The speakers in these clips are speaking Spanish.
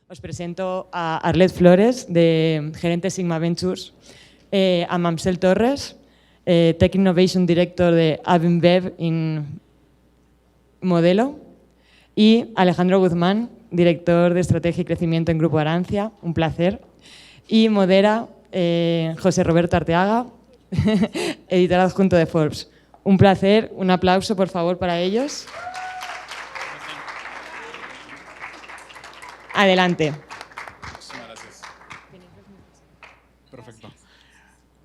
Os presento a Arlet Flores, de gerente Sigma Ventures, a Mamsel Torres, Tech Innovation Director de Avinbev in Modelo, y Alejandro Guzmán, director de Estrategia y Crecimiento en Grupo Arancia. Un placer. Y modera José Roberto Arteaga, editor adjunto de Forbes. Un placer, un aplauso por favor para ellos. Adelante. Muchísimas gracias. Perfecto.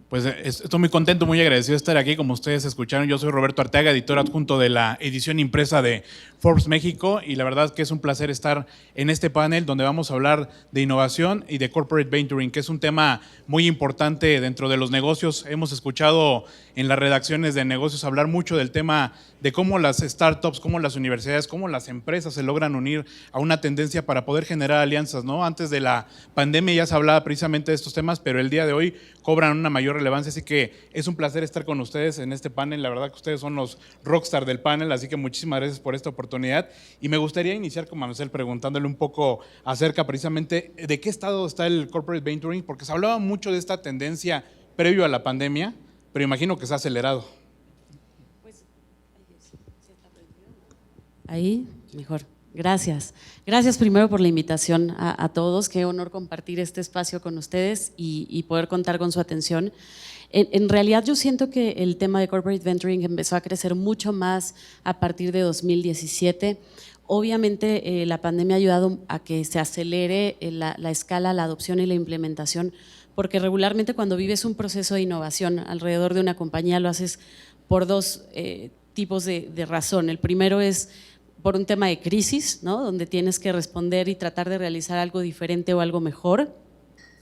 Pues estoy muy contento, muy agradecido de estar aquí. Como ustedes escucharon, yo soy Roberto Arteaga, editor adjunto de la edición impresa de Forbes México, y la verdad que es un placer estar en este panel donde vamos a hablar de innovación y de corporate venturing, que es un tema muy importante dentro de los negocios. Hemos escuchado en las redacciones de negocios hablar mucho del tema de cómo las startups, cómo las universidades, cómo las empresas se logran unir a una tendencia para poder generar alianzas, ¿no? Antes de la pandemia ya se hablaba precisamente de estos temas, pero el día de hoy cobran una mayor relevancia, así que es un placer estar con ustedes en este panel. La verdad que ustedes son los rockstar del panel, así que muchísimas gracias por esta oportunidad. Y me gustaría iniciar con Mamsel preguntándole un poco acerca precisamente de qué estado está el corporate venturing, porque se hablaba mucho de esta tendencia previo a la pandemia, pero imagino que se ha acelerado. Ahí, mejor. Gracias. Gracias primero por la invitación a todos. Qué honor compartir este espacio con ustedes y poder contar con su atención. En realidad yo siento que el tema de corporate venturing empezó a crecer mucho más a partir de 2017. Obviamente la pandemia ha ayudado a que se acelere la escala, la adopción y la implementación, porque regularmente cuando vives un proceso de innovación alrededor de una compañía lo haces por dos tipos de razón. El primero es por un tema de crisis, ¿no? Donde tienes que responder y tratar de realizar algo diferente o algo mejor.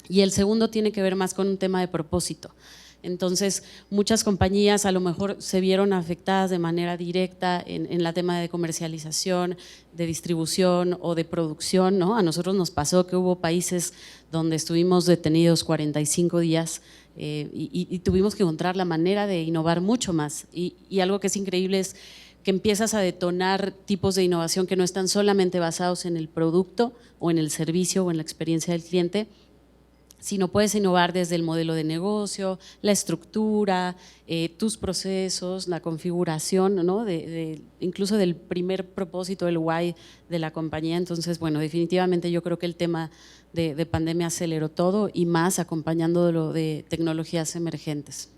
Y el segundo tiene que ver más con un tema de propósito. Entonces, muchas compañías a lo mejor se vieron afectadas de manera directa en la tema de comercialización, de distribución o de producción, ¿no? A nosotros nos pasó que hubo países donde estuvimos detenidos 45 días y tuvimos que encontrar la manera de innovar mucho más. Y algo que es increíble es que empiezas a detonar tipos de innovación que no están solamente basados en el producto o en el servicio o en la experiencia del cliente, sino puedes innovar desde el modelo de negocio, la estructura, tus procesos, la configuración, ¿no? Incluso del primer propósito, el why de la compañía. Entonces, bueno, definitivamente yo creo que el tema de pandemia aceleró todo y más acompañándolo de tecnologías emergentes.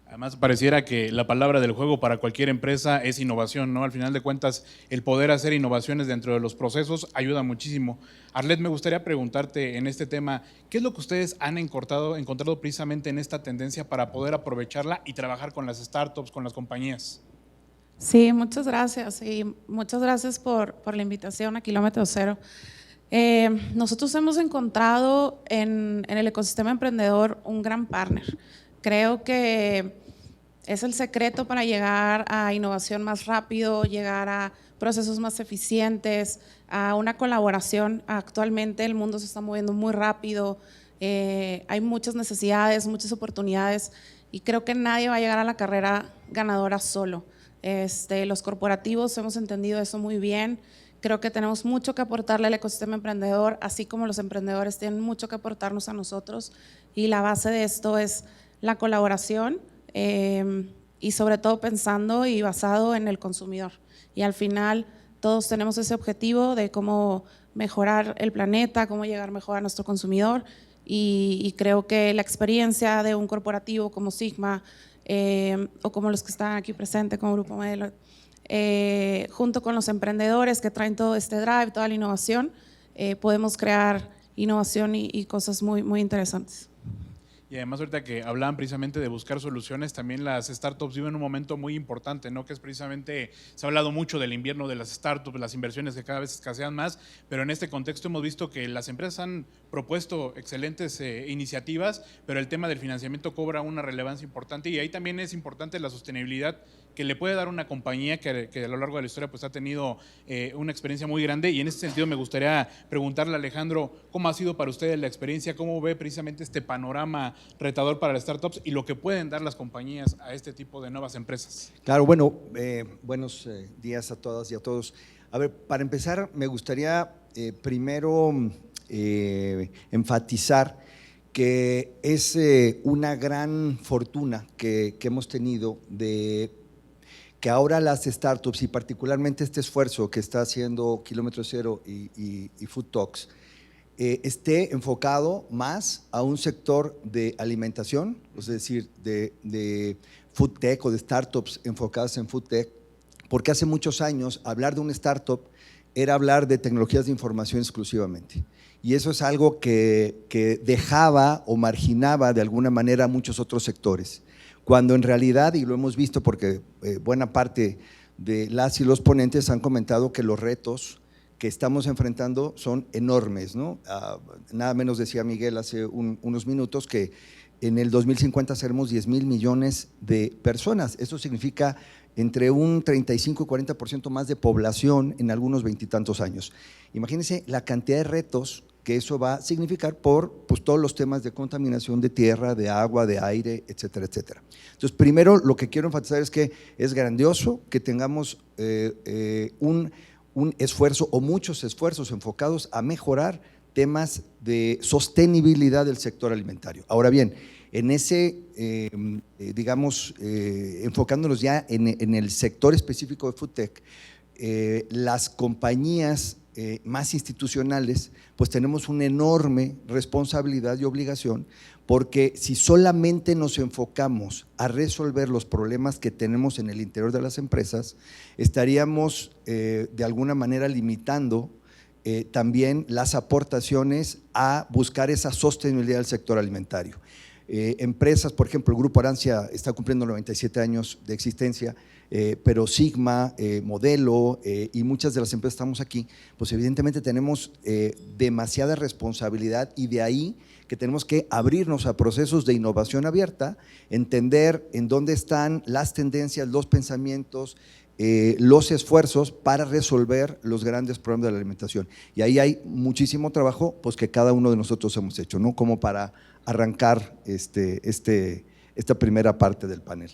Además, pareciera que la palabra del juego para cualquier empresa es innovación, ¿no? Al final de cuentas, el poder hacer innovaciones dentro de los procesos ayuda muchísimo. Arlet, me gustaría preguntarte en este tema, ¿qué es lo que ustedes han encontrado precisamente en esta tendencia para poder aprovecharla y trabajar con las startups, con las compañías? Sí, muchas gracias y muchas gracias por la invitación a Kilómetro Cero. Nosotros hemos encontrado en el ecosistema emprendedor un gran partner. Creo que es el secreto para llegar a innovación más rápido, llegar a procesos más eficientes, a una colaboración. Actualmente el mundo se está moviendo muy rápido, hay muchas necesidades, muchas oportunidades y creo que nadie va a llegar a la carrera ganadora solo. Los corporativos hemos entendido eso muy bien. Creo que tenemos mucho que aportarle al ecosistema emprendedor, así como los emprendedores tienen mucho que aportarnos a nosotros, y la base de esto es la colaboración y sobre todo pensando y basado en el consumidor. Y al final todos tenemos ese objetivo de cómo mejorar el planeta, cómo llegar mejor a nuestro consumidor, y creo que la experiencia de un corporativo como Sigma o como los que están aquí presentes como Grupo Modelo, junto con los emprendedores que traen todo este drive, toda la innovación, podemos crear innovación y cosas muy, muy interesantes. Y además ahorita que hablaban precisamente de buscar soluciones, también las startups viven un momento muy importante, ¿no? Que es precisamente, se ha hablado mucho del invierno de las startups, las inversiones que cada vez escasean más, pero en este contexto hemos visto que las empresas han propuesto excelentes iniciativas, pero el tema del financiamiento cobra una relevancia importante, y ahí también es importante la sostenibilidad que le puede dar una compañía que a lo largo de la historia pues ha tenido una experiencia muy grande. Y en ese sentido me gustaría preguntarle a Alejandro, ¿cómo ha sido para ustedes la experiencia? ¿Cómo ve precisamente este panorama retador para las startups y lo que pueden dar las compañías a este tipo de nuevas empresas? Claro, bueno, buenos días a todas y a todos. A ver, para empezar, me gustaría primero enfatizar que es una gran fortuna que hemos tenido de que ahora las startups y particularmente este esfuerzo que está haciendo Kilómetro Cero y Food Talks esté enfocado más a un sector de alimentación, es decir, de food tech o de startups enfocadas en food tech, porque hace muchos años hablar de una startup era hablar de tecnologías de información exclusivamente. Y eso es algo que dejaba o marginaba de alguna manera a muchos otros sectores, cuando en realidad, y lo hemos visto porque buena parte de las y los ponentes han comentado que los retos que estamos enfrentando son enormes, ¿no? Nada menos decía Miguel hace unos minutos que en el 2050 seremos 10,000 millones de personas. Eso significa entre un 35 y 40% más de población en algunos veintitantos años. Imagínense la cantidad de retos que eso va a significar por pues, todos los temas de contaminación de tierra, de agua, de aire, etcétera, etcétera. Entonces, primero lo que quiero enfatizar es que es grandioso que tengamos un esfuerzo o muchos esfuerzos enfocados a mejorar temas de sostenibilidad del sector alimentario. Ahora bien, en ese, digamos, enfocándonos ya en el sector específico de FoodTech, las compañías más institucionales, pues tenemos una enorme responsabilidad y obligación, porque si solamente nos enfocamos a resolver los problemas que tenemos en el interior de las empresas, estaríamos de alguna manera limitando también las aportaciones a buscar esa sostenibilidad del sector alimentario. Empresas, por ejemplo, el Grupo Arancia está cumpliendo 97 años de existencia, pero Sigma, Modelo y muchas de las empresas que estamos aquí, pues evidentemente tenemos demasiada responsabilidad y de ahí que tenemos que abrirnos a procesos de innovación abierta, entender en dónde están las tendencias, los pensamientos, los esfuerzos para resolver los grandes problemas de la alimentación. Y ahí hay muchísimo trabajo pues, que cada uno de nosotros hemos hecho, ¿no? Como para arrancar esta primera parte del panel.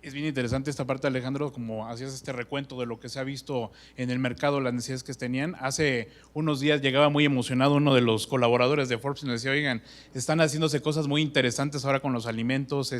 Es bien interesante esta parte, Alejandro, como hacías este recuento de lo que se ha visto en el mercado, las necesidades que tenían. Hace unos días llegaba muy emocionado uno de los colaboradores de Forbes y nos decía, oigan, están haciéndose cosas muy interesantes ahora con los alimentos,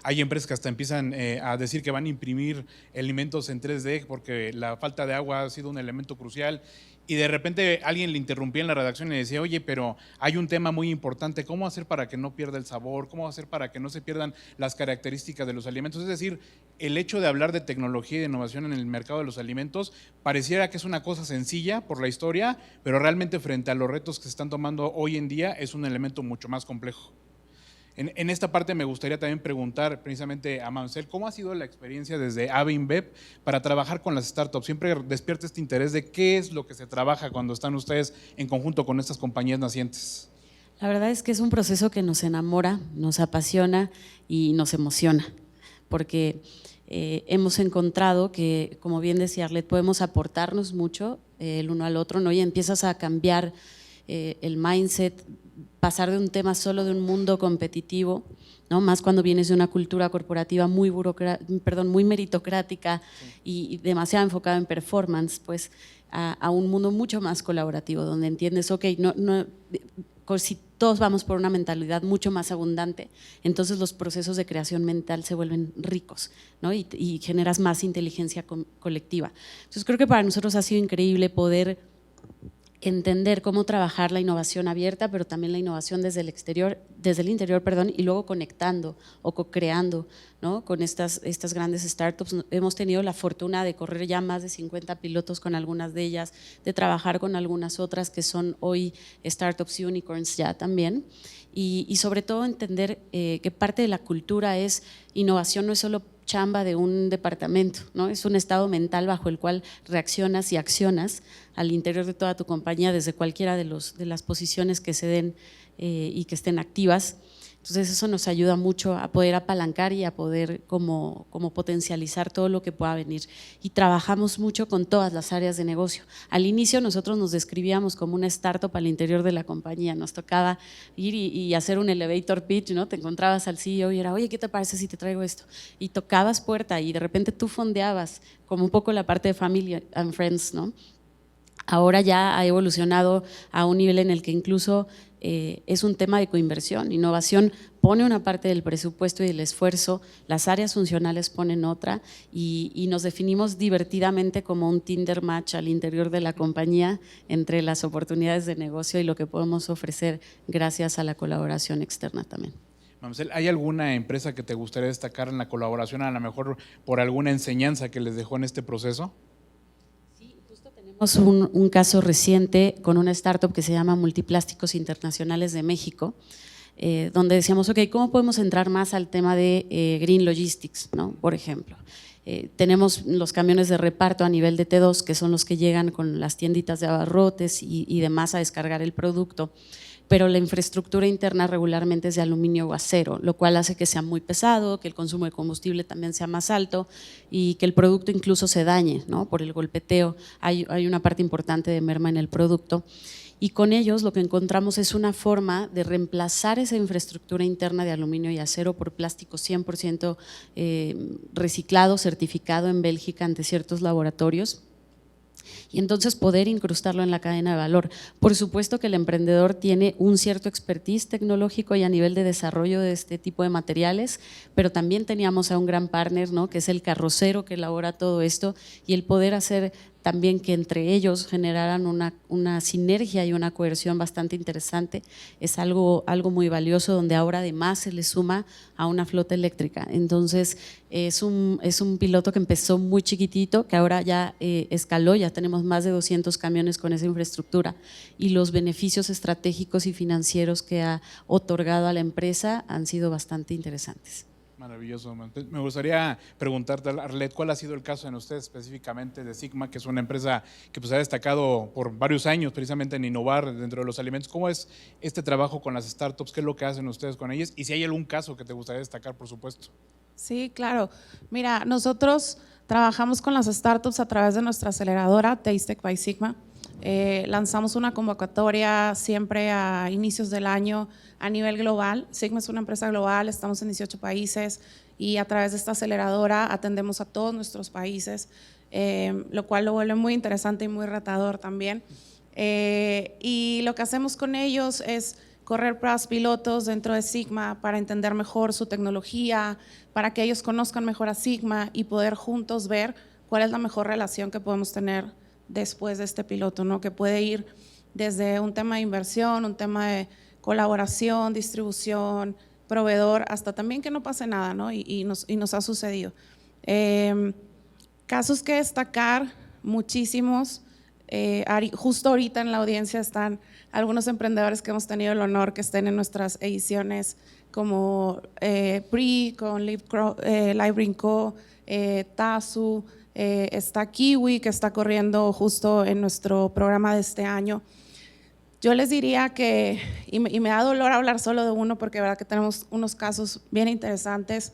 hay empresas que hasta empiezan a decir que van a imprimir alimentos en 3D porque la falta de agua ha sido un elemento crucial. Y de repente alguien le interrumpía en la redacción y le decía, oye, pero hay un tema muy importante, ¿cómo hacer para que no pierda el sabor? ¿Cómo hacer para que no se pierdan las características de los alimentos? Es decir, el hecho de hablar de tecnología y de innovación en el mercado de los alimentos pareciera que es una cosa sencilla por la historia, pero realmente frente a los retos que se están tomando hoy en día es un elemento mucho más complejo. En esta parte me gustaría también preguntar precisamente a Mamsel, ¿cómo ha sido la experiencia desde AVINBEV para trabajar con las startups? Siempre despierta este interés de qué es lo que se trabaja cuando están ustedes en conjunto con estas compañías nacientes. La verdad es que es un proceso que nos enamora, nos apasiona y nos emociona, porque hemos encontrado que, como bien decía Arlet, podemos aportarnos mucho el uno al otro, ¿no? Y empiezas a cambiar el mindset, pasar de un tema solo de un mundo competitivo, ¿no? Más cuando vienes de una cultura corporativa muy meritocrática y demasiado enfocada en performance, pues a un mundo mucho más colaborativo, donde entiendes, ok, si todos vamos por una mentalidad mucho más abundante, entonces los procesos de creación mental se vuelven ricos, ¿no? y generas más inteligencia colectiva. Entonces creo que para nosotros ha sido increíble poder entender cómo trabajar la innovación abierta, pero también la innovación desde el interior, y luego conectando o co-creando, ¿no? Con estas grandes startups. Hemos tenido la fortuna de correr ya más de 50 pilotos con algunas de ellas, de trabajar con algunas otras que son hoy startups unicorns ya también, y sobre todo entender que parte de la cultura es innovación, no es solo chamba de un departamento, ¿no? Es un estado mental bajo el cual reaccionas y accionas al interior de toda tu compañía desde cualquiera de las posiciones que se den y que estén activas. Entonces eso nos ayuda mucho a poder apalancar y a poder como potencializar todo lo que pueda venir. Y trabajamos mucho con todas las áreas de negocio. Al inicio nosotros nos describíamos como una startup al interior de la compañía. Nos tocaba ir y hacer un elevator pitch, ¿no? Te encontrabas al CEO y era, oye, ¿qué te parece si te traigo esto? Y tocabas puerta y de repente tú fondeabas como un poco la parte de family and friends, ¿no? Ahora ya ha evolucionado a un nivel en el que incluso es un tema de coinversión. Innovación pone una parte del presupuesto y del esfuerzo, las áreas funcionales ponen otra y nos definimos divertidamente como un Tinder match al interior de la compañía entre las oportunidades de negocio y lo que podemos ofrecer gracias a la colaboración externa también. Mamsel, ¿hay alguna empresa que te gustaría destacar en la colaboración, a lo mejor por alguna enseñanza que les dejó en este proceso? Tenemos un caso reciente con una startup que se llama Multiplásticos Internacionales de México, donde decíamos, ok, ¿cómo podemos entrar más al tema de Green Logistics, ¿no? Por ejemplo? Tenemos los camiones de reparto a nivel de T2, que son los que llegan con las tienditas de abarrotes y demás a descargar el producto, pero la infraestructura interna regularmente es de aluminio o acero, lo cual hace que sea muy pesado, que el consumo de combustible también sea más alto y que el producto incluso se dañe, ¿no? Por el golpeteo. Hay una parte importante de merma en el producto. Y con ellos lo que encontramos es una forma de reemplazar esa infraestructura interna de aluminio y acero por plástico 100% reciclado, certificado en Bélgica ante ciertos laboratorios, y entonces poder incrustarlo en la cadena de valor. Por supuesto que el emprendedor tiene un cierto expertise tecnológico y a nivel de desarrollo de este tipo de materiales, pero también teníamos a un gran partner, ¿no? Que es el carrocero que elabora todo esto, y el poder hacer también que entre ellos generaran una sinergia y una coerción bastante interesante, es algo muy valioso, donde ahora además se le suma a una flota eléctrica. Entonces es un piloto que empezó muy chiquitito, que ahora ya escaló, ya tenemos más de 200 camiones con esa infraestructura, y los beneficios estratégicos y financieros que ha otorgado a la empresa han sido bastante interesantes. Maravilloso. Me gustaría preguntarte, Arlet, ¿cuál ha sido el caso en usted específicamente de Sigma, que es una empresa que pues ha destacado por varios años precisamente en innovar dentro de los alimentos? ¿Cómo es este trabajo con las startups? ¿Qué es lo que hacen ustedes con ellas? Y si hay algún caso que te gustaría destacar, por supuesto. Sí, claro. Mira, nosotros trabajamos con las startups a través de nuestra aceleradora Taste Tech by Sigma. Lanzamos una convocatoria siempre a inicios del año a nivel global. Sigma es una empresa global, estamos en 18 países y a través de esta aceleradora atendemos a todos nuestros países, lo cual lo vuelve muy interesante y muy retador también. Y lo que hacemos con ellos es correr pruebas pilotos dentro de Sigma para entender mejor su tecnología, para que ellos conozcan mejor a Sigma y poder juntos ver cuál es la mejor relación que podemos tener después de este piloto, ¿no? Que puede ir desde un tema de inversión, un tema de colaboración, distribución, proveedor, hasta también que no pase nada, ¿no? Y nos ha sucedido. Casos que destacar, muchísimos. Justo ahorita en la audiencia están algunos emprendedores que hemos tenido el honor que estén en nuestras ediciones, como PRI, con Live Co, Tazu, está Kiwi, que está corriendo justo en nuestro programa de este año. Yo les diría que, y me da dolor hablar solo de uno porque verdad que tenemos unos casos bien interesantes,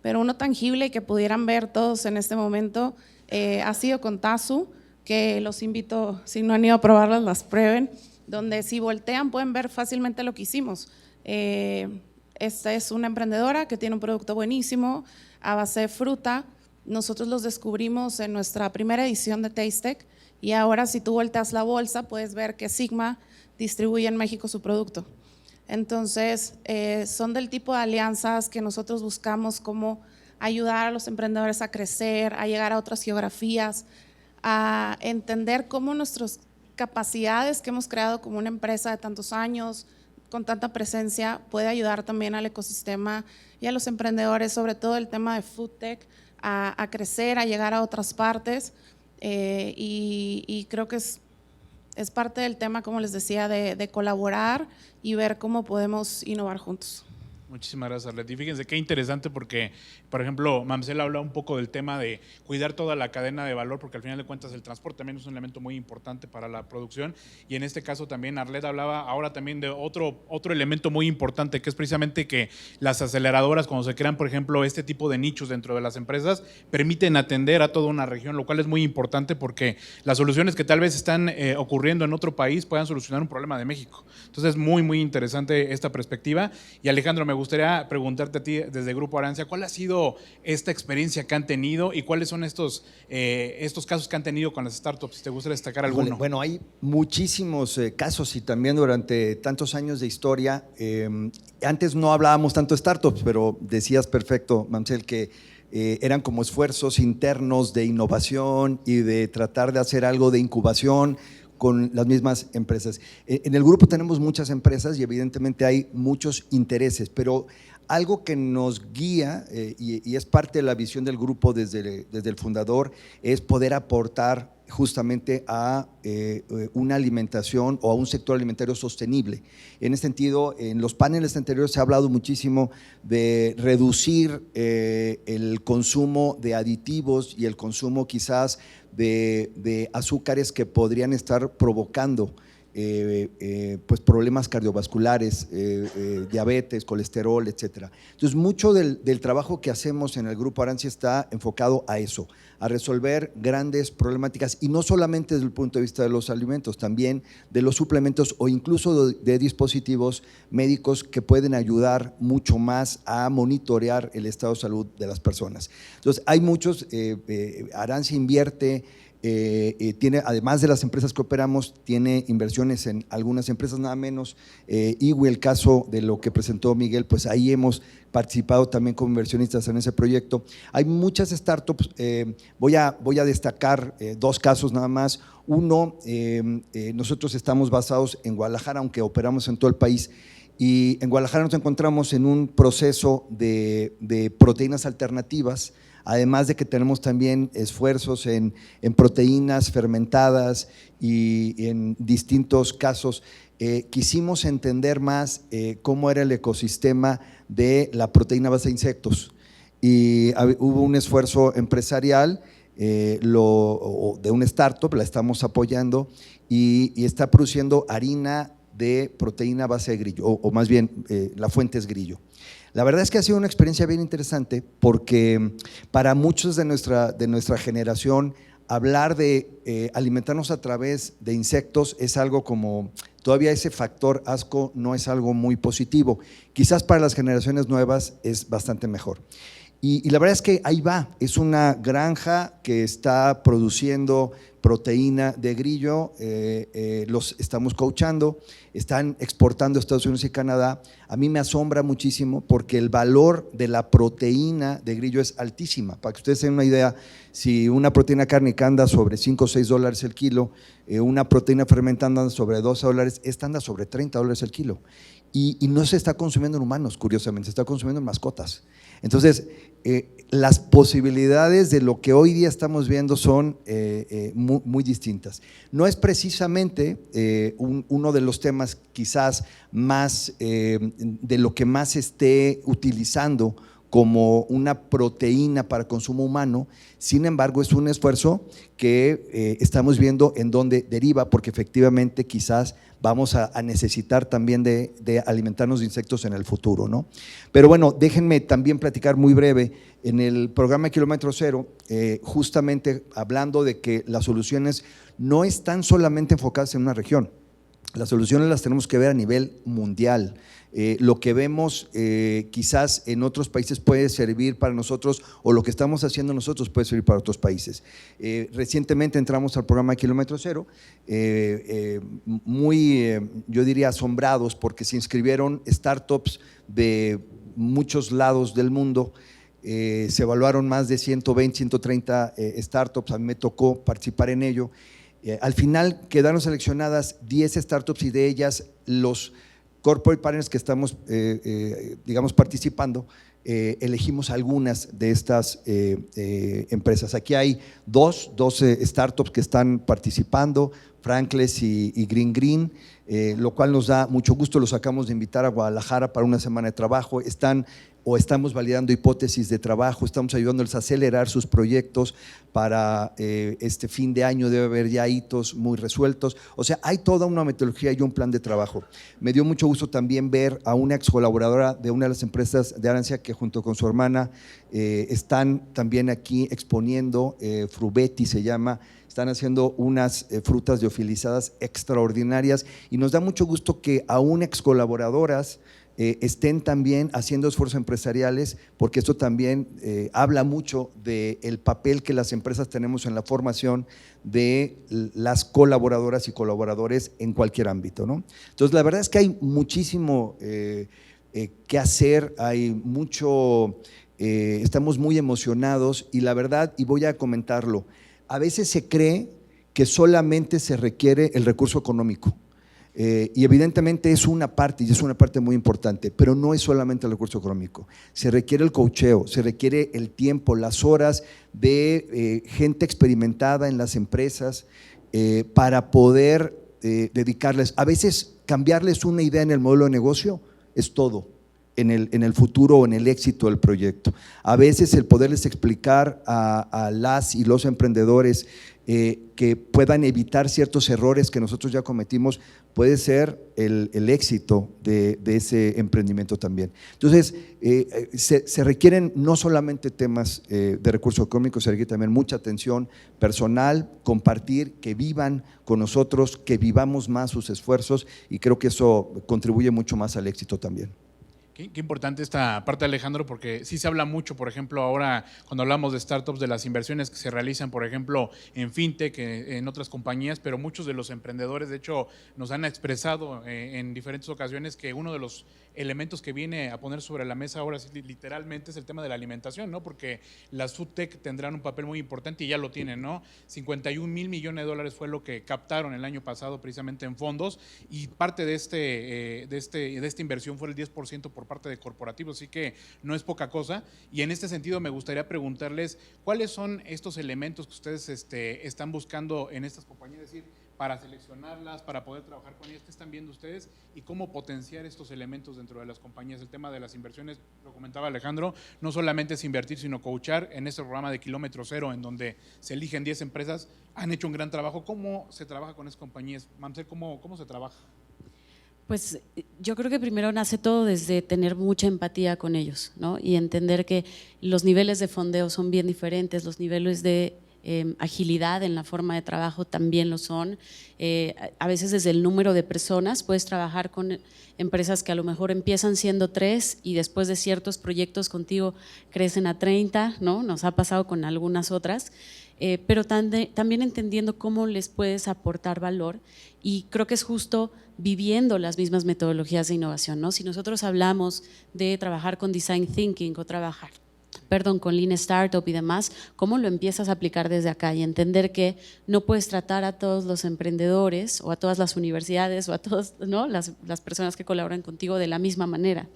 pero uno tangible y que pudieran ver todos en este momento ha sido con Tazu, que los invito, si no han ido a probarlas, las prueben, donde si voltean pueden ver fácilmente lo que hicimos. Esta es una emprendedora que tiene un producto buenísimo a base de fruta. Nosotros los descubrimos en nuestra primera edición de Taste Tech y ahora si tú volteas la bolsa puedes ver que Sigma distribuye en México su producto. Entonces son del tipo de alianzas que nosotros buscamos, como ayudar a los emprendedores a crecer, a llegar a otras geografías, a entender cómo nuestras capacidades que hemos creado como una empresa de tantos años, con tanta presencia, puede ayudar también al ecosistema y a los emprendedores, sobre todo el tema de Food Tech, a crecer, a llegar a otras partes, y creo que es parte del tema, como les decía, de colaborar y ver cómo podemos innovar juntos. Muchísimas gracias, Arlet. Y fíjense qué interesante porque, por ejemplo, Mamsel habla un poco del tema de cuidar toda la cadena de valor, porque al final de cuentas el transporte también es un elemento muy importante para la producción, y en este caso también Arlet hablaba ahora también de otro elemento muy importante, que es precisamente que las aceleradoras, cuando se crean, por ejemplo, este tipo de nichos dentro de las empresas, permiten atender a toda una región, lo cual es muy importante porque las soluciones que tal vez están ocurriendo en otro país puedan solucionar un problema de México. Entonces, muy, muy interesante esta perspectiva. Y Alejandro, me gustaría preguntarte a ti desde Grupo Arancia, ¿cuál ha sido esta experiencia que han tenido y cuáles son estos casos que han tenido con las startups? Si te gustaría destacar alguno. Bueno, hay muchísimos casos y también durante tantos años de historia, antes no hablábamos tanto de startups, pero decías perfecto, Mamsel, que eran como esfuerzos internos de innovación y de tratar de hacer algo de incubación con las mismas empresas. En el grupo tenemos muchas empresas y evidentemente hay muchos intereses, pero algo que nos guía y es parte de la visión del grupo desde el fundador es poder aportar justamente a una alimentación o a un sector alimentario sostenible. En ese sentido, en los paneles anteriores se ha hablado muchísimo de reducir el consumo de aditivos y el consumo quizás de azúcares que podrían estar provocando pues problemas cardiovasculares, diabetes, colesterol, etcétera. Entonces, mucho del trabajo que hacemos en el Grupo Arancia está enfocado a eso, a resolver grandes problemáticas y no solamente desde el punto de vista de los alimentos, también de los suplementos o incluso de dispositivos médicos que pueden ayudar mucho más a monitorear el estado de salud de las personas. Entonces, hay muchos, Arancia invierte. Tiene, además de las empresas que operamos, tiene inversiones en algunas empresas nada menos. IWI, el caso de lo que presentó Miguel, pues ahí hemos participado también como inversionistas en ese proyecto. Hay muchas startups, voy a destacar dos casos nada más. Uno, nosotros estamos basados en Guadalajara, aunque operamos en todo el país. Y en Guadalajara nos encontramos en un proceso de proteínas alternativas, además de que tenemos también esfuerzos en proteínas fermentadas y en distintos casos. Quisimos entender más cómo era el ecosistema de la proteína base de insectos y hubo un esfuerzo empresarial de una startup, la estamos apoyando y está produciendo harina de proteína base de grillo, o más bien la fuente es grillo. La verdad es que ha sido una experiencia bien interesante porque para muchos de nuestra generación hablar de alimentarnos a través de insectos es algo como, todavía ese factor asco no es algo muy positivo. Quizás para las generaciones nuevas es bastante mejor. Y la verdad es que ahí va, es una granja que está produciendo proteína de grillo, los estamos coachando, están exportando a Estados Unidos y Canadá. A mí me asombra muchísimo porque el valor de la proteína de grillo es altísima. Para que ustedes tengan una idea, si una proteína cárnica anda sobre 5 o 6 dólares el kilo, una proteína fermentada anda sobre 12 dólares, esta anda sobre 30 dólares el kilo. Y no se está consumiendo en humanos, curiosamente, se está consumiendo en mascotas. Entonces, las posibilidades de lo que hoy día estamos viendo son muy distintas. No es precisamente uno de los temas quizás más, de lo que más se esté utilizando como una proteína para consumo humano, sin embargo es un esfuerzo que estamos viendo en dónde deriva, porque efectivamente quizás vamos a necesitar también de alimentarnos de insectos en el futuro, ¿no? Pero bueno, déjenme también platicar muy breve, en el programa Kilómetro Cero, justamente hablando de que las soluciones no están solamente enfocadas en una región, las soluciones las tenemos que ver a nivel mundial. Lo que vemos quizás en otros países puede servir para nosotros o lo que estamos haciendo nosotros puede servir para otros países. Recientemente entramos al programa Kilómetro Cero, yo diría asombrados porque se inscribieron startups de muchos lados del mundo. Se evaluaron más de 120, 130 startups, a mí me tocó participar en ello. Al final quedaron seleccionadas 10 startups y de ellas los corporate partners que estamos digamos participando, elegimos algunas de estas empresas. Aquí hay dos startups que están participando, Frankless y Green Green, lo cual nos da mucho gusto. Los acabamos de invitar a Guadalajara para una semana de trabajo. Estamos validando hipótesis de trabajo, estamos ayudándoles a acelerar sus proyectos para este fin de año. Debe haber ya hitos muy resueltos, o sea, hay toda una metodología y un plan de trabajo. Me dio mucho gusto también ver a una ex colaboradora de una de las empresas de Arancia que junto con su hermana están también aquí exponiendo, Frubetti se llama, están haciendo unas frutas liofilizadas extraordinarias y nos da mucho gusto que aún ex colaboradoras estén también haciendo esfuerzos empresariales, porque esto también habla mucho del papel que las empresas tenemos en la formación de las colaboradoras y colaboradores en cualquier ámbito, ¿no? Entonces, la verdad es que hay muchísimo que hacer, hay mucho, estamos muy emocionados y la verdad, y voy a comentarlo, a veces se cree que solamente se requiere el recurso económico. Y evidentemente es una parte, y es una parte muy importante, pero no es solamente el recurso económico. Se requiere el coacheo, se requiere el tiempo, las horas de gente experimentada en las empresas para poder dedicarles, a veces cambiarles una idea en el modelo de negocio es todo en el futuro o en el éxito del proyecto. A veces el poderles explicar a las y los emprendedores que puedan evitar ciertos errores que nosotros ya cometimos puede ser el éxito de ese emprendimiento también. Entonces, se requieren no solamente temas de recursos económicos, se requiere también mucha atención personal, compartir, que vivan con nosotros, que vivamos más sus esfuerzos y creo que eso contribuye mucho más al éxito también. Qué importante esta parte, Alejandro, porque sí se habla mucho, por ejemplo, ahora cuando hablamos de startups, de las inversiones que se realizan, por ejemplo, en fintech, en otras compañías, pero muchos de los emprendedores, de hecho, nos han expresado en diferentes ocasiones que uno de los elementos que viene a poner sobre la mesa ahora sí, literalmente es el tema de la alimentación, ¿no? Porque las food tech tendrán un papel muy importante y ya lo tienen, ¿no? 51,000 millones de dólares fue lo que captaron el año pasado precisamente en fondos y parte de esta inversión fue el 10% por parte de corporativos, así que no es poca cosa. Y en este sentido me gustaría preguntarles cuáles son estos elementos que ustedes están buscando en estas compañías, es decir, para seleccionarlas, para poder trabajar con ellas, ¿qué están viendo ustedes? Y cómo potenciar estos elementos dentro de las compañías. El tema de las inversiones, lo comentaba Alejandro, no solamente es invertir, sino coachar. En este programa de Kilómetro Cero, en donde se eligen 10 empresas, han hecho un gran trabajo. ¿Cómo se trabaja con esas compañías? Mamsel, ¿cómo se trabaja? Pues yo creo que primero nace todo desde tener mucha empatía con ellos, ¿no? Y entender que los niveles de fondeo son bien diferentes, los niveles de agilidad en la forma de trabajo también lo son. A veces desde el número de personas puedes trabajar con empresas que a lo mejor empiezan siendo 3 y después de ciertos proyectos contigo crecen a 30, ¿no? Nos ha pasado con algunas otras. Pero también entendiendo cómo les puedes aportar valor y creo que es justo viviendo las mismas metodologías de innovación, ¿no? Si nosotros hablamos de trabajar con Design Thinking o con Lean Startup y demás, ¿cómo lo empiezas a aplicar desde acá? Y entender que no puedes tratar a todos los emprendedores o a todas las universidades o a todas, ¿no? las personas que colaboran contigo de la misma manera.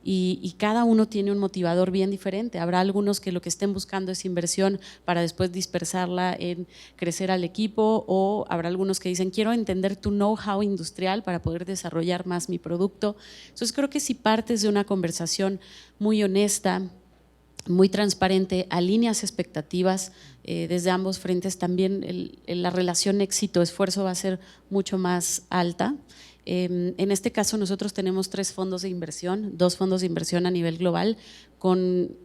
Y cada uno tiene un motivador bien diferente. Habrá algunos que lo que estén buscando es inversión para después dispersarla en crecer al equipo, o habrá algunos que dicen quiero entender tu know-how industrial para poder desarrollar más mi producto. Entonces creo que si partes de una conversación muy honesta, muy transparente, alineas expectativas desde ambos frentes, también la relación éxito-esfuerzo va a ser mucho más alta. En este caso nosotros tenemos 3 fondos de inversión, 2 fondos de inversión a nivel global con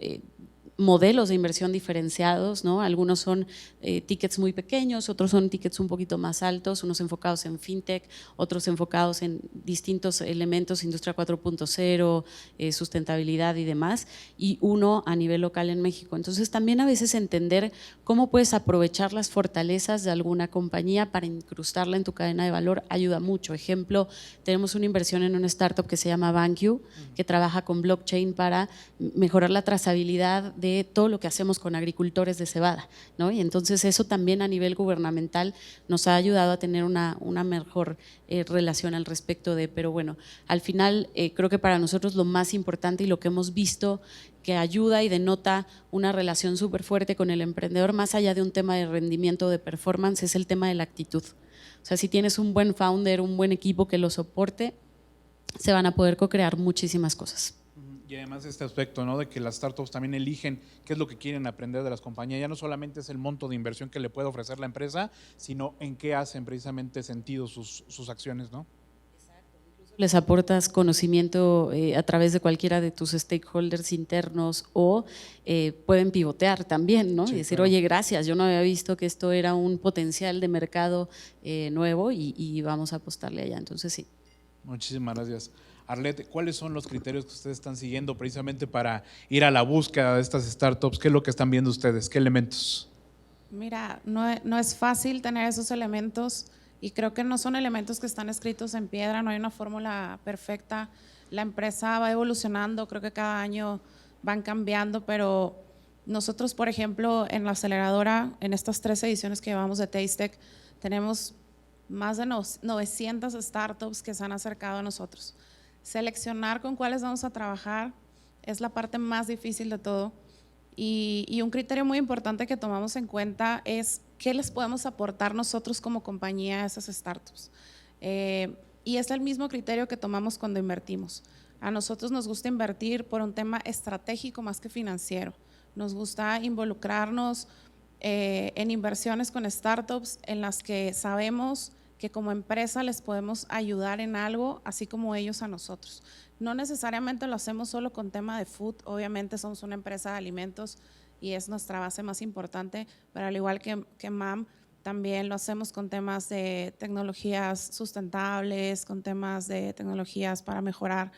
modelos de inversión diferenciados, ¿no? Algunos son tickets muy pequeños, otros son tickets un poquito más altos, unos enfocados en fintech, otros enfocados en distintos elementos, industria 4.0, sustentabilidad y demás, y uno a nivel local en México. Entonces también a veces entender cómo puedes aprovechar las fortalezas de alguna compañía para incrustarla en tu cadena de valor ayuda mucho. Ejemplo, tenemos una inversión en una startup que se llama BankU, que trabaja con blockchain para mejorar la trazabilidad de todo lo que hacemos con agricultores de cebada, ¿no? Y entonces eso también a nivel gubernamental nos ha ayudado a tener una mejor relación al respecto de, pero bueno, al final creo que para nosotros lo más importante y lo que hemos visto que ayuda y denota una relación súper fuerte con el emprendedor, más allá de un tema de rendimiento, de performance, es el tema de la actitud. O sea, si tienes un buen founder, un buen equipo que lo soporte, se van a poder co-crear muchísimas cosas. Y además este aspecto, ¿no? De que las startups también eligen qué es lo que quieren aprender de las compañías. Ya no solamente es el monto de inversión que le puede ofrecer la empresa, sino en qué hacen precisamente sentido sus acciones, ¿no? Les aportas conocimiento a través de cualquiera de tus stakeholders internos o pueden pivotear también, ¿no? Sí, y decir, claro. oye, gracias, yo no había visto que esto era un potencial de mercado nuevo y vamos a apostarle allá. Entonces sí. Muchísimas gracias. Arlet, ¿cuáles son los criterios que ustedes están siguiendo precisamente para ir a la búsqueda de estas startups? ¿Qué es lo que están viendo ustedes? ¿Qué elementos? Mira, no es fácil tener esos elementos y creo que no son elementos que están escritos en piedra, no hay una fórmula perfecta. La empresa va evolucionando, creo que cada año van cambiando, pero nosotros, por ejemplo, en la aceleradora, en estas 3 ediciones que llevamos de Tastech, tenemos más de 900 startups que se han acercado a nosotros. Seleccionar con cuáles vamos a trabajar es la parte más difícil de todo. Y un criterio muy importante que tomamos en cuenta es qué les podemos aportar nosotros como compañía a esas startups. Y es el mismo criterio que tomamos cuando invertimos. A nosotros nos gusta invertir por un tema estratégico más que financiero. Nos gusta involucrarnos en inversiones con startups en las que sabemos que como empresa les podemos ayudar en algo, así como ellos a nosotros. No necesariamente lo hacemos solo con tema de food, obviamente somos una empresa de alimentos y es nuestra base más importante, pero al igual que MAM, también lo hacemos con temas de tecnologías sustentables, con temas de tecnologías para mejorar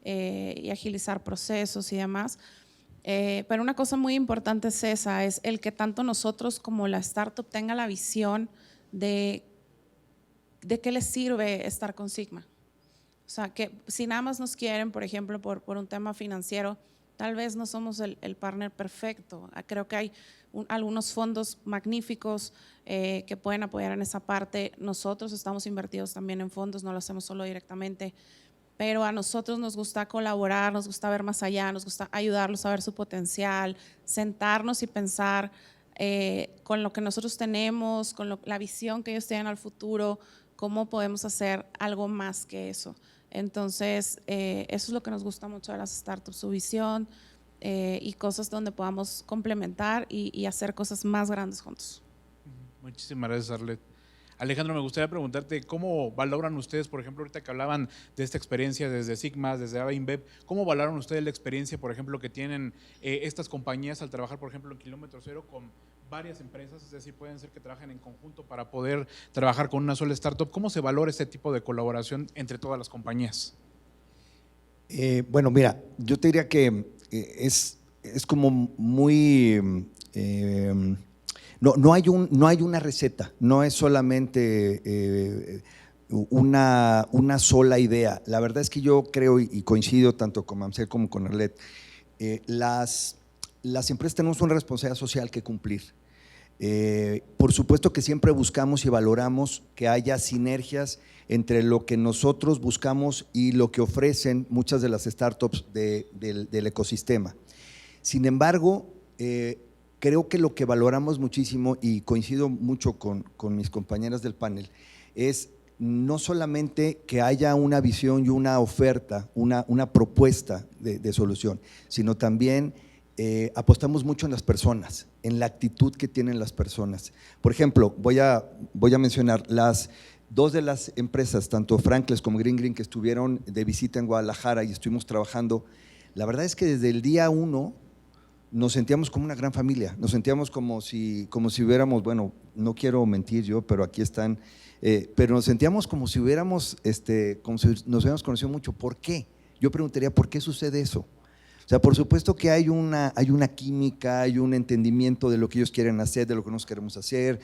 y agilizar procesos y demás. Pero una cosa muy importante es esa, es el que tanto nosotros como la startup tenga la visión de qué les sirve estar con Sigma. O sea, que si nada más nos quieren, por ejemplo, por un tema financiero, tal vez no somos el partner perfecto. Creo que hay algunos fondos magníficos que pueden apoyar en esa parte. Nosotros estamos invertidos también en fondos, no lo hacemos solo directamente, pero a nosotros nos gusta colaborar, nos gusta ver más allá, nos gusta ayudarlos a ver su potencial, sentarnos y pensar con lo que nosotros tenemos, con la visión que ellos tienen al futuro, cómo podemos hacer algo más que eso. Entonces, eso es lo que nos gusta mucho de las startups, su visión y cosas donde podamos complementar y hacer cosas más grandes juntos. Muchísimas gracias, Arlet. Alejandro, me gustaría preguntarte cómo valoran ustedes, por ejemplo, ahorita que hablaban de esta experiencia desde Sigma, desde ABINBEV, ¿cómo valoran ustedes la experiencia, por ejemplo, que tienen estas compañías al trabajar, por ejemplo, en Kilómetro Cero con varias empresas? Es decir, pueden ser que trabajen en conjunto para poder trabajar con una sola startup. ¿Cómo se valora este tipo de colaboración entre todas las compañías? Bueno, mira, yo te diría que es como muy… No hay una receta, no es solamente una sola idea. La verdad es que yo creo y coincido tanto con Mamsel como con Arlet, las empresas tenemos una responsabilidad social que cumplir. Por supuesto que siempre buscamos y valoramos que haya sinergias entre lo que nosotros buscamos y lo que ofrecen muchas de las startups del ecosistema. Sin embargo, creo que lo que valoramos muchísimo, y coincido mucho con mis compañeras del panel, es no solamente que haya una visión y una oferta, una propuesta de solución, sino también apostamos mucho en las personas, en la actitud que tienen las personas. Por ejemplo, voy a mencionar las dos de las empresas, tanto Frankless como Green, que estuvieron de visita en Guadalajara y estuvimos trabajando. La verdad es que desde el día 1 nos sentíamos como una gran familia, nos sentíamos como si hubiéramos, bueno, no quiero mentir yo, pero aquí están, pero nos sentíamos como si hubiéramos, como si nos hubiéramos conocido mucho. ¿Por qué? Yo preguntaría, ¿por qué sucede eso? O sea, por supuesto que hay una química, hay un entendimiento de lo que ellos quieren hacer, de lo que nosotros queremos hacer,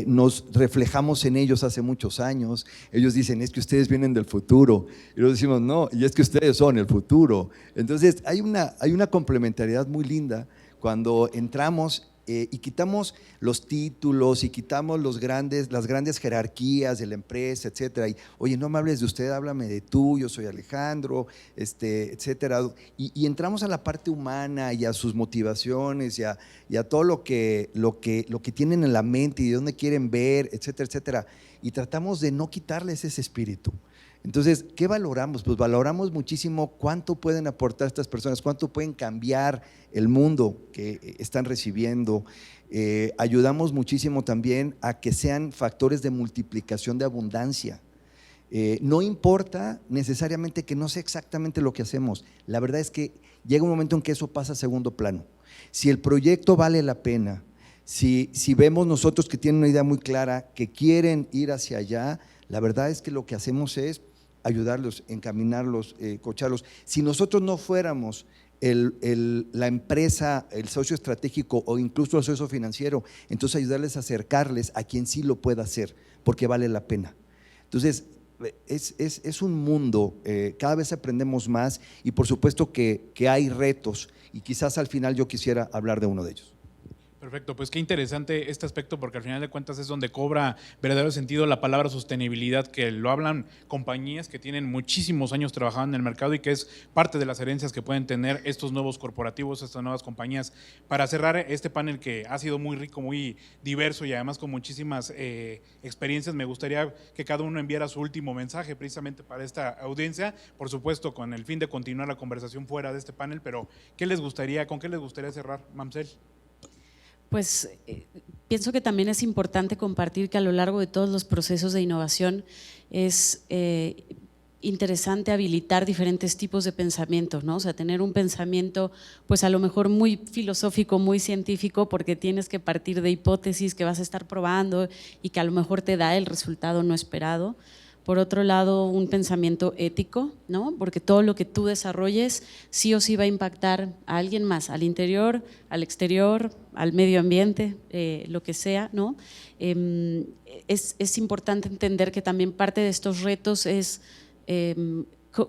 nos reflejamos en ellos hace muchos años. Ellos dicen, es que ustedes vienen del futuro, y nosotros decimos, no, y es que ustedes son el futuro. Entonces hay una complementariedad muy linda cuando entramos y quitamos los títulos y quitamos las grandes jerarquías de la empresa, etcétera. Y, oye, no me hables de usted, háblame de tú, yo soy Alejandro, etcétera. Y entramos a la parte humana y a sus motivaciones y a todo lo que tienen en la mente y de dónde quieren ver, etcétera, etcétera. Y tratamos de no quitarles ese espíritu. Entonces, ¿qué valoramos? Pues valoramos muchísimo cuánto pueden aportar estas personas, cuánto pueden cambiar el mundo que están recibiendo. Ayudamos muchísimo también a que sean factores de multiplicación de abundancia. No importa necesariamente que no sea exactamente lo que hacemos. La verdad es que llega un momento en que eso pasa a segundo plano. Si el proyecto vale la pena, si vemos nosotros que tienen una idea muy clara, que quieren ir hacia allá, la verdad es que lo que hacemos es ayudarlos, encaminarlos, coacharlos. Si nosotros no fuéramos la empresa, el socio estratégico o incluso el socio financiero, entonces ayudarles a acercarles a quien sí lo pueda hacer, porque vale la pena. Entonces, es un mundo, cada vez aprendemos más y por supuesto que hay retos y quizás al final yo quisiera hablar de uno de ellos. Perfecto, pues qué interesante este aspecto porque al final de cuentas es donde cobra verdadero sentido la palabra sostenibilidad, que lo hablan compañías que tienen muchísimos años trabajando en el mercado y que es parte de las herencias que pueden tener estos nuevos corporativos, estas nuevas compañías. Para cerrar este panel que ha sido muy rico, muy diverso y además con muchísimas experiencias, me gustaría que cada uno enviara su último mensaje precisamente para esta audiencia, por supuesto con el fin de continuar la conversación fuera de este panel, pero ¿con qué les gustaría cerrar, Mamsel? Pues pienso que también es importante compartir que a lo largo de todos los procesos de innovación es interesante habilitar diferentes tipos de pensamientos, ¿no? O sea, tener un pensamiento pues a lo mejor muy filosófico, muy científico, porque tienes que partir de hipótesis que vas a estar probando y que a lo mejor te da el resultado no esperado. Por otro lado, un pensamiento ético, ¿no? Porque todo lo que tú desarrolles sí o sí va a impactar a alguien más, al interior, al exterior, al medio ambiente, lo que sea, ¿no? Es importante entender que también parte de estos retos es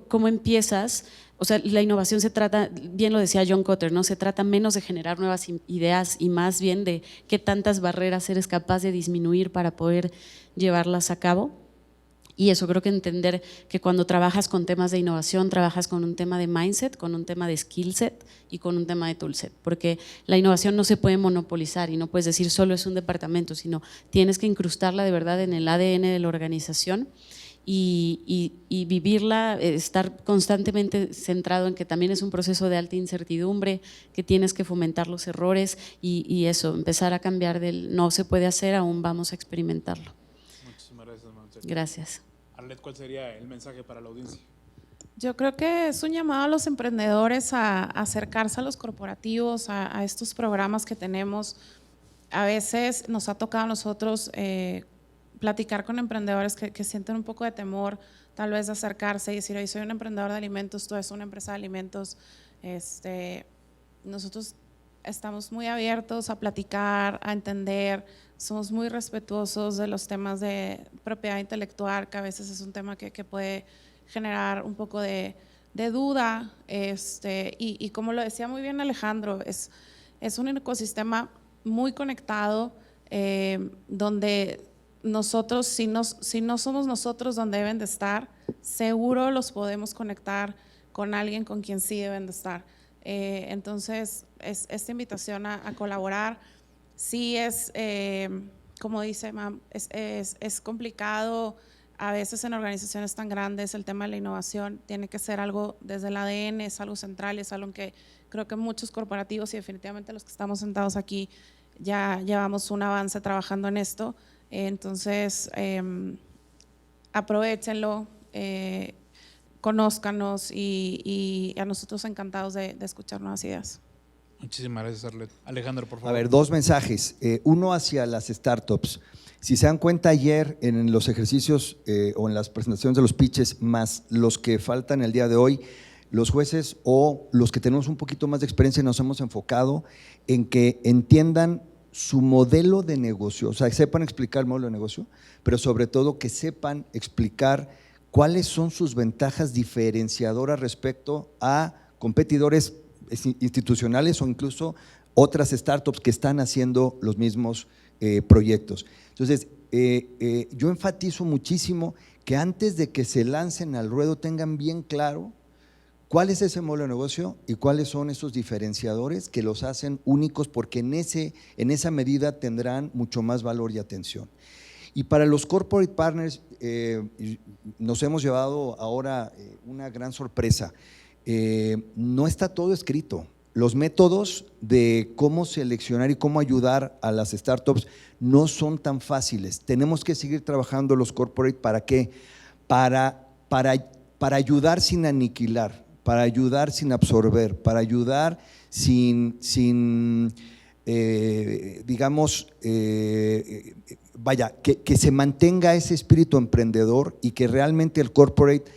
cómo empiezas. O sea, la innovación se trata, bien lo decía John Kotter, ¿no? Se trata menos de generar nuevas ideas y más bien de qué tantas barreras eres capaz de disminuir para poder llevarlas a cabo. Y eso, creo que entender que cuando trabajas con temas de innovación, trabajas con un tema de mindset, con un tema de skill set y con un tema de toolset, porque la innovación no se puede monopolizar y no puedes decir solo es un departamento, sino tienes que incrustarla de verdad en el ADN de la organización y vivirla, estar constantemente centrado en que también es un proceso de alta incertidumbre, que tienes que fomentar los errores y eso, empezar a cambiar del no se puede hacer, aún vamos a experimentarlo. Muchísimas gracias, Mamsel. Gracias. Arlet, ¿cuál sería el mensaje para la audiencia? Yo creo que es un llamado a los emprendedores a acercarse a los corporativos, a estos programas que tenemos. A veces nos ha tocado a nosotros platicar con emprendedores que sienten un poco de temor, tal vez de acercarse y decir, oye, soy un emprendedor de alimentos, tú eres una empresa de alimentos. Nosotros estamos muy abiertos a platicar, a entender, somos muy respetuosos de los temas de propiedad intelectual, que a veces es un tema que puede generar un poco de duda, y como lo decía muy bien Alejandro, es un ecosistema muy conectado, donde nosotros, si no somos nosotros donde deben de estar, seguro los podemos conectar con alguien con quien sí deben de estar. Entonces, esta invitación a colaborar, sí es, como dice Mam, es complicado. A veces en organizaciones tan grandes el tema de la innovación tiene que ser algo desde el ADN, es algo central, es algo en que creo que muchos corporativos y definitivamente los que estamos sentados aquí ya llevamos un avance trabajando en esto. Entonces, aprovéchenlo, conózcanos y a nosotros encantados de escuchar nuevas ideas. Muchísimas gracias, Arlet. Alejandro, por favor. A ver, dos mensajes. Uno hacia las startups. Si se dan cuenta ayer en los ejercicios o en las presentaciones de los pitches, más los que faltan el día de hoy, los jueces o los que tenemos un poquito más de experiencia nos hemos enfocado en que entiendan su modelo de negocio, o sea, que sepan explicar el modelo de negocio, pero sobre todo que sepan explicar cuáles son sus ventajas diferenciadoras respecto a competidores institucionales o incluso otras startups que están haciendo los mismos proyectos. Entonces, yo enfatizo muchísimo que antes de que se lancen al ruedo tengan bien claro cuál es ese modelo de negocio y cuáles son esos diferenciadores que los hacen únicos, porque en esa medida tendrán mucho más valor y atención. Y para los corporate partners, nos hemos llevado ahora una gran sorpresa. No está todo escrito. Los métodos de cómo seleccionar y cómo ayudar a las startups no son tan fáciles. Tenemos que seguir trabajando los corporate. ¿Para qué? Para ayudar sin aniquilar, para ayudar sin absorber, para ayudar sin digamos, vaya, que se mantenga ese espíritu emprendedor y que realmente el corporate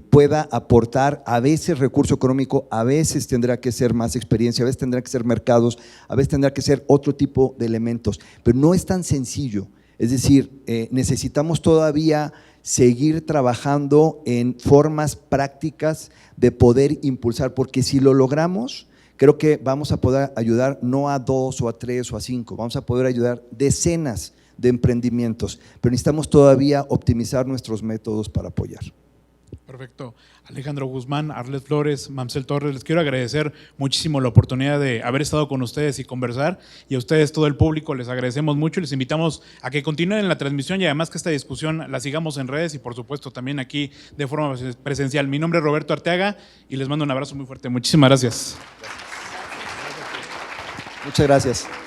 pueda aportar a veces recurso económico, a veces tendrá que ser más experiencia, a veces tendrá que ser mercados, a veces tendrá que ser otro tipo de elementos, pero no es tan sencillo. Es decir, necesitamos todavía seguir trabajando en formas prácticas de poder impulsar, porque si lo logramos, creo que vamos a poder ayudar no a 2 o a 3 o a 5, vamos a poder ayudar decenas de emprendimientos, pero necesitamos todavía optimizar nuestros métodos para apoyar. Perfecto. Alejandro Guzmán, Arlet Flores, Mamsel Torres, les quiero agradecer muchísimo la oportunidad de haber estado con ustedes y conversar, y a ustedes, todo el público, les agradecemos mucho y les invitamos a que continúen en la transmisión y además que esta discusión la sigamos en redes y por supuesto también aquí de forma presencial. Mi nombre es Roberto Arteaga y les mando un abrazo muy fuerte. Muchísimas gracias. Muchas gracias.